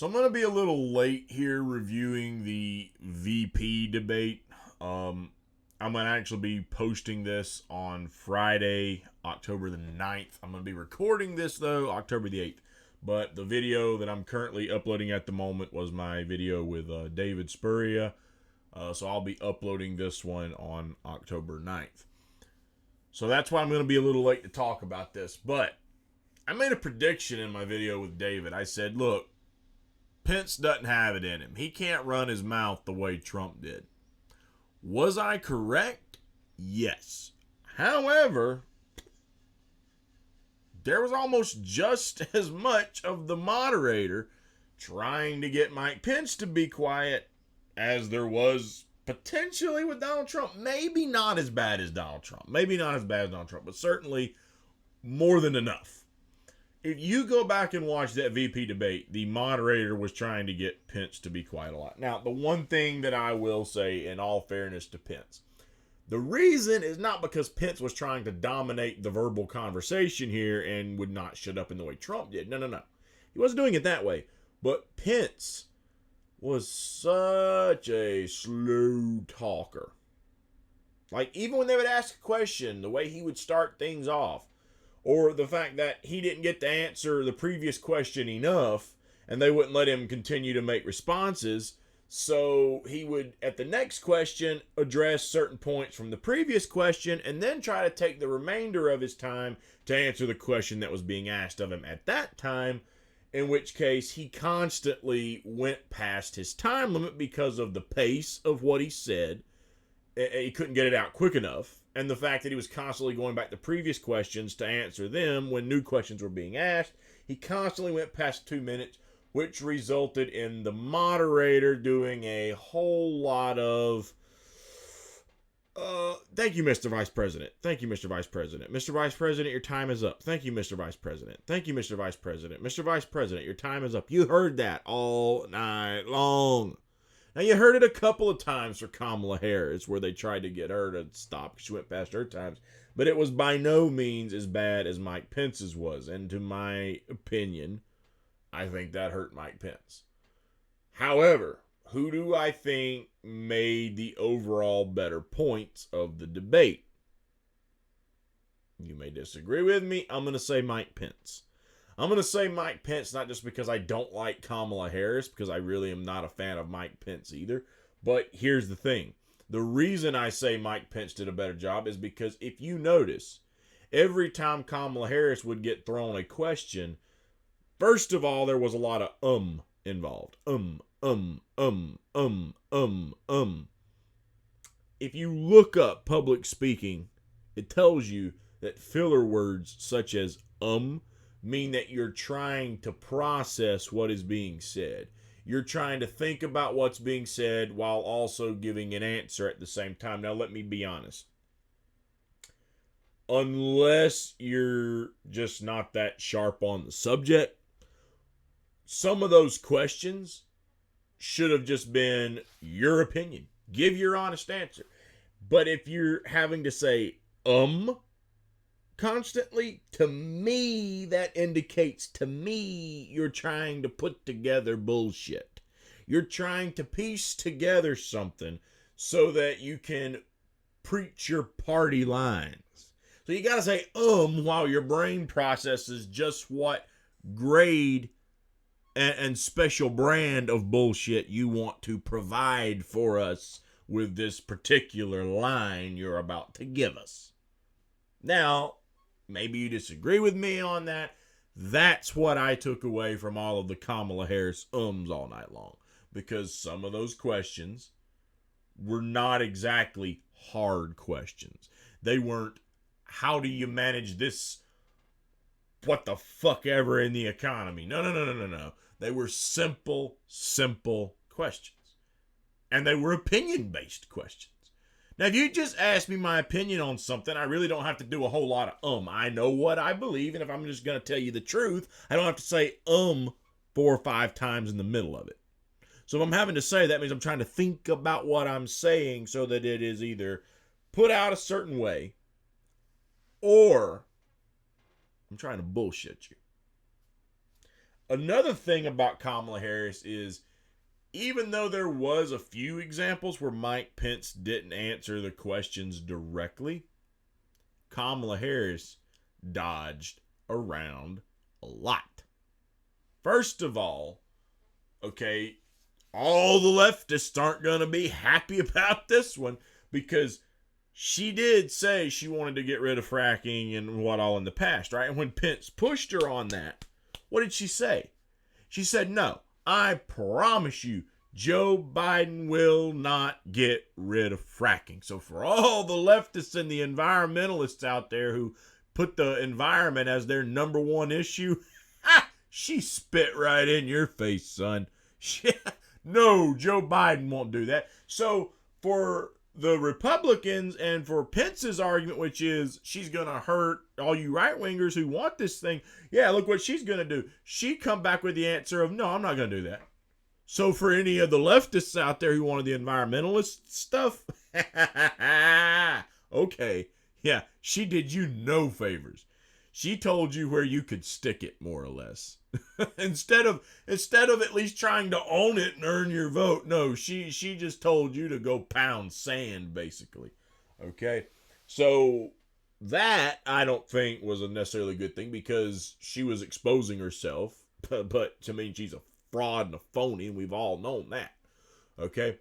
So I'm going to be a little late here reviewing the VP debate. I'm going to actually be posting this on Friday, October the 9th. I'm going to be recording this, though, October the 8th. But the video that I'm currently uploading at the moment was my video with David Spurrier. So I'll be uploading this one on October 9th. So that's why I'm going to be a little late to talk about this. But I made a prediction in my video with David. I said, look, Pence doesn't have it in him. He can't run his mouth the way Trump did. Was I correct? Yes. However, there was almost just as much of the moderator trying to get Mike Pence to be quiet as there was potentially with Donald Trump. Maybe not as bad as Donald Trump. But certainly more than enough. If you go back and watch that VP debate, the moderator was trying to get Pence to be quiet a lot. Now, the one thing that I will say in all fairness to Pence, the reason is not because Pence was trying to dominate the verbal conversation here and would not shut up in the way Trump did. No. He wasn't doing it that way. But Pence was such a slow talker. Like, even when they would ask a question, the way he would start things off, or the fact that he didn't get to answer the previous question enough, and they wouldn't let him continue to make responses, so he would, at the next question, address certain points from the previous question, and then try to take the remainder of his time to answer the question that was being asked of him at that time, in which case he constantly went past his time limit because of the pace of what he said. He couldn't get it out quick enough. And the fact that he was constantly going back to previous questions to answer them when new questions were being asked. He constantly went past 2 minutes, which resulted in the moderator doing a whole lot of, thank you, Mr. Vice President. Thank you, Mr. Vice President. Mr. Vice President, your time is up. Thank you, Mr. Vice President. Thank you, Mr. Vice President. Mr. Vice President, your time is up. You heard that all night long. Now, you heard it a couple of times for Kamala Harris where they tried to get her to stop because she went past her times. But it was by no means as bad as Mike Pence's was. And to my opinion, I think that hurt Mike Pence. However, who do I think made the overall better points of the debate? You may disagree with me. I'm going to say Mike Pence. I'm going to say Mike Pence, not just because I don't like Kamala Harris, because I really am not a fan of Mike Pence either. But here's the thing. The reason I say Mike Pence did a better job is because if you notice, every time Kamala Harris would get thrown a question, first of all, there was a lot of involved. If you look up public speaking, it tells you that filler words such as mean that you're trying to process what is being said. You're trying to think about what's being said while also giving an answer at the same time. Now, let me be honest. Unless you're just not that sharp on the subject, some of those questions should have just been your opinion. Give your honest answer. But if you're having to say, constantly, to me, that indicates to me you're trying to put together bullshit. You're trying to piece together something so that you can preach your party lines. So you got to say while your brain processes just what grade and special brand of bullshit you want to provide for us with this particular line you're about to give us. Now, maybe you disagree with me on that. That's what I took away from all of the Kamala Harris all night long. Because some of those questions were not exactly hard questions. They weren't, how do you manage this, what the fuck ever in the economy? No. They were simple questions. And they were opinion-based questions. Now, if you just ask me my opinion on something, I really don't have to do a whole lot of I know what I believe, and if I'm just going to tell you the truth, I don't have to say 4 or 5 times in the middle of it. So if I'm having to say, that means I'm trying to think about what I'm saying so that it is either put out a certain way or I'm trying to bullshit you. another thing about Kamala Harris is, even though there was a few examples where Mike Pence didn't answer the questions directly, Kamala Harris dodged around a lot. First of all, okay, all the leftists aren't going to be happy about this one, because she did say she wanted to get rid of fracking and what all in the past, right? And when Pence pushed her on that, what did she say? She said, no, I promise you, Joe Biden will not get rid of fracking. So for all the leftists and the environmentalists out there who put the environment as their number one issue, she spit right in your face, son. No, Joe Biden won't do that. So for the Republicans and for Pence's argument, which is she's going to hurt all you right-wingers who want this thing, yeah, look what she's going to do. She come back with the answer of, no, I'm not going to do that. So for any of the leftists out there who wanted the environmentalist stuff, okay, yeah, she did you no favors. She told you where you could stick it, more or less. instead of at least trying to own it and earn your vote, no, she just told you to go pound sand, basically. Okay? So that, I don't think, was a necessarily good thing, because she was exposing herself. But to me, she's a fraud and a phony, and we've all known that. Okay?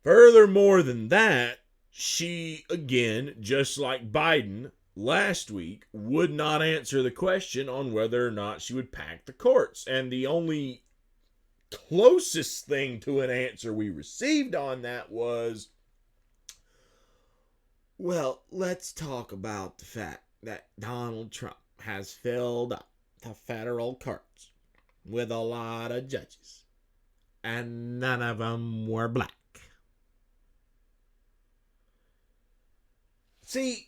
Furthermore than that, she, again, just like Biden last week, would not answer the question on whether or not she would pack the courts. And the only closest thing to an answer we received on that was, well, let's talk about the fact that Donald Trump has filled up the federal courts with a lot of judges, and none of them were black. See,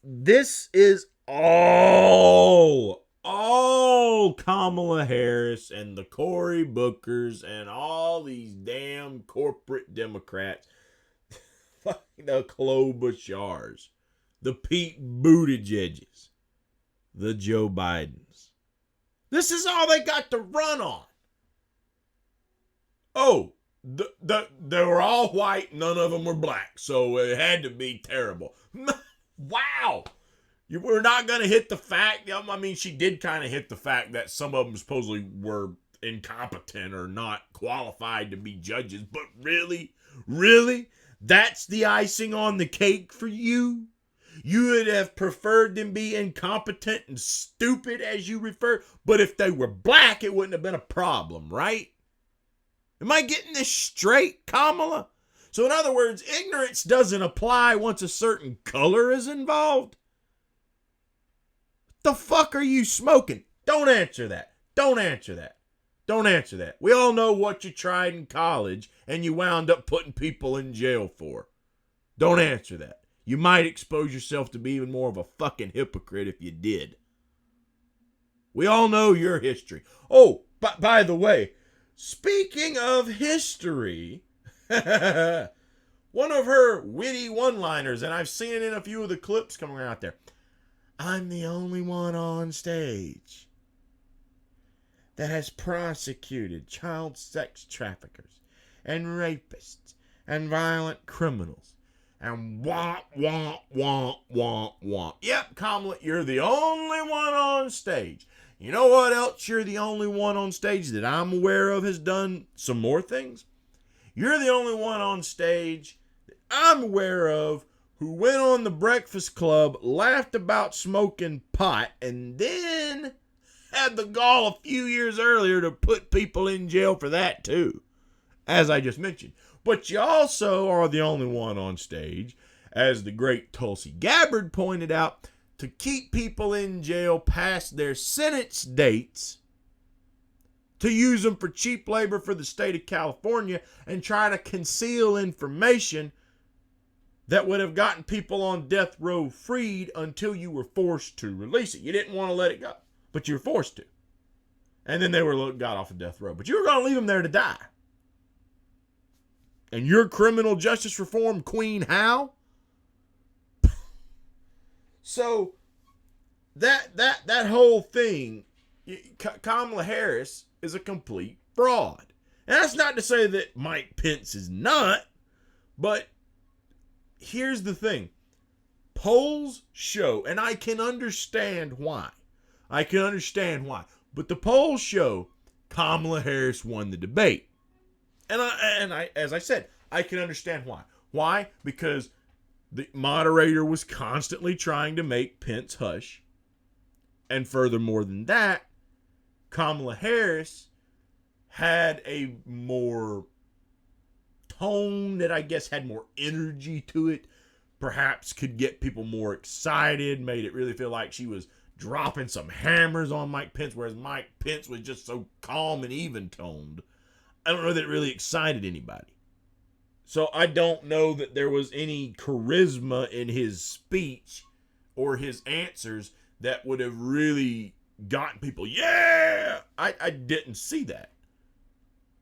this is all Kamala Harris and the Cory Bookers and all these damn corporate Democrats, the Klobuchars, the Pete Buttigieg's, the Joe Bidens. This is all they got to run on. Oh, they were all white, none of them were black, so it had to be terrible. Wow. You were not going to hit the fact. I mean, she did kind of hit the fact that some of them supposedly were incompetent or not qualified to be judges. But really? That's the icing on the cake for you? You would have preferred them be incompetent and stupid, as you refer. But if they were black, it wouldn't have been a problem, right? Am I getting this straight, Kamala? So in other words, ignorance doesn't apply once a certain color is involved. What the fuck are you smoking? Don't answer that. We all know what you tried in college and you wound up putting people in jail for. Don't answer that. You might expose yourself to be even more of a fucking hypocrite if you did. We all know your history. Oh, by the way, speaking of history, one of her witty one-liners, and I've seen it in a few of the clips coming out there. I'm the only one on stage that has prosecuted child sex traffickers and rapists and violent criminals. And womp, womp, womp, womp, womp. Yep, Kamala, you're the only one on stage. You know what else you're the only one on stage that I'm aware of has done some more things? You're the only one on stage that I'm aware of who went on the Breakfast Club, laughed about smoking pot, and then had the gall a few years earlier to put people in jail for that too, as I just mentioned. But you also are the only one on stage, as the great Tulsi Gabbard pointed out, to keep people in jail past their sentence dates, to use them for cheap labor for the state of California and try to conceal information that would have gotten people on death row freed until you were forced to release it. You didn't want to let it go, but you were forced to. And then they got off of death row. But you were going to leave them there to die. And your criminal justice reform queen, how? So that whole thing, Kamala Harris is a complete fraud. And that's not to say that Mike Pence is not, but here's the thing. Polls show, and I can understand why. But the polls show Kamala Harris won the debate. And I as I said, I can understand why. Why? Because the moderator was constantly trying to make Pence hush. And furthermore than that, Kamala Harris had a more tone that I guess had more energy to it. Perhaps could get people more excited, made it really feel like she was dropping some hammers on Mike Pence, whereas Mike Pence was just so calm and even-toned. I don't know that it really excited anybody. So I don't know that there was any charisma in his speech or his answers that would have really gotten people, yeah! I didn't see that.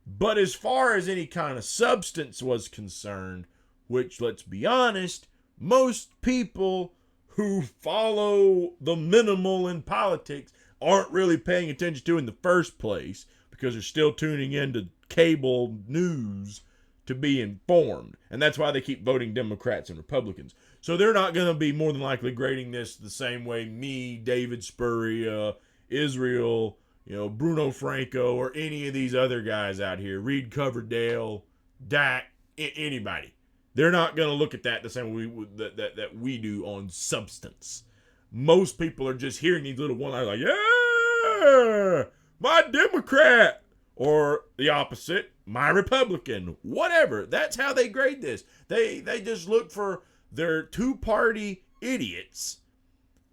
But as far as any kind of substance was concerned, which, let's be honest, most people who follow the minimal in politics aren't really paying attention to in the first place because they're still tuning into cable news to be informed. And that's why they keep voting Democrats and Republicans. So they're not going to be more than likely grading this the same way me, David Spurrier, Israel, Bruno Franco, or any of these other guys out here, Reed Coverdale, Dak, anybody. They're not going to look at that the same way that we do on substance. Most people are just hearing these little one-liners like, yeah, my Democrat, or the opposite, my Republican, whatever. That's how they grade this. They just look for their two-party idiots.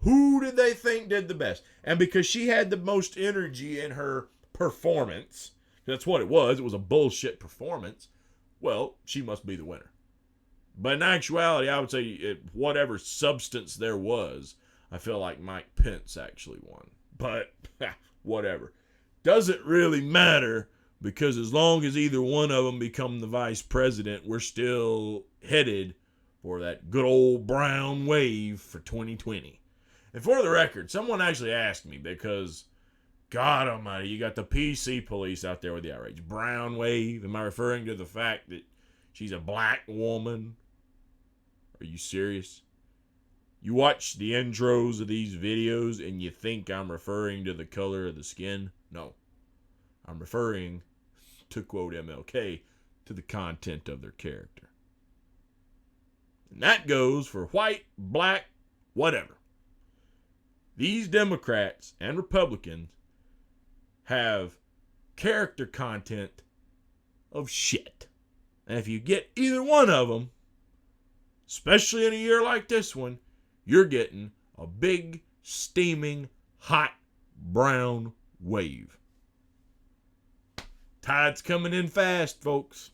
Who did they think did the best? And because she had the most energy in her performance, that's what it was a bullshit performance, well, she must be the winner. But in actuality, I would say whatever substance there was, I feel like Mike Pence actually won. But whatever. Doesn't really matter, because as long as either one of them become the vice president, we're still headed for that good old brown wave for 2020. And for the record, someone actually asked me, because, God almighty, you got the PC police out there with the outrage. Brown wave? Am I referring to the fact that she's a black woman? Are you serious? You watch the intros of these videos and you think I'm referring to the color of the skin? No. I'm referring, to quote MLK, to the content of their character. And that goes for white, black, whatever. These Democrats and Republicans have character content of shit. And if you get either one of them, especially in a year like this one, you're getting a big, steaming, hot, brown wave. Tide's coming in fast, folks.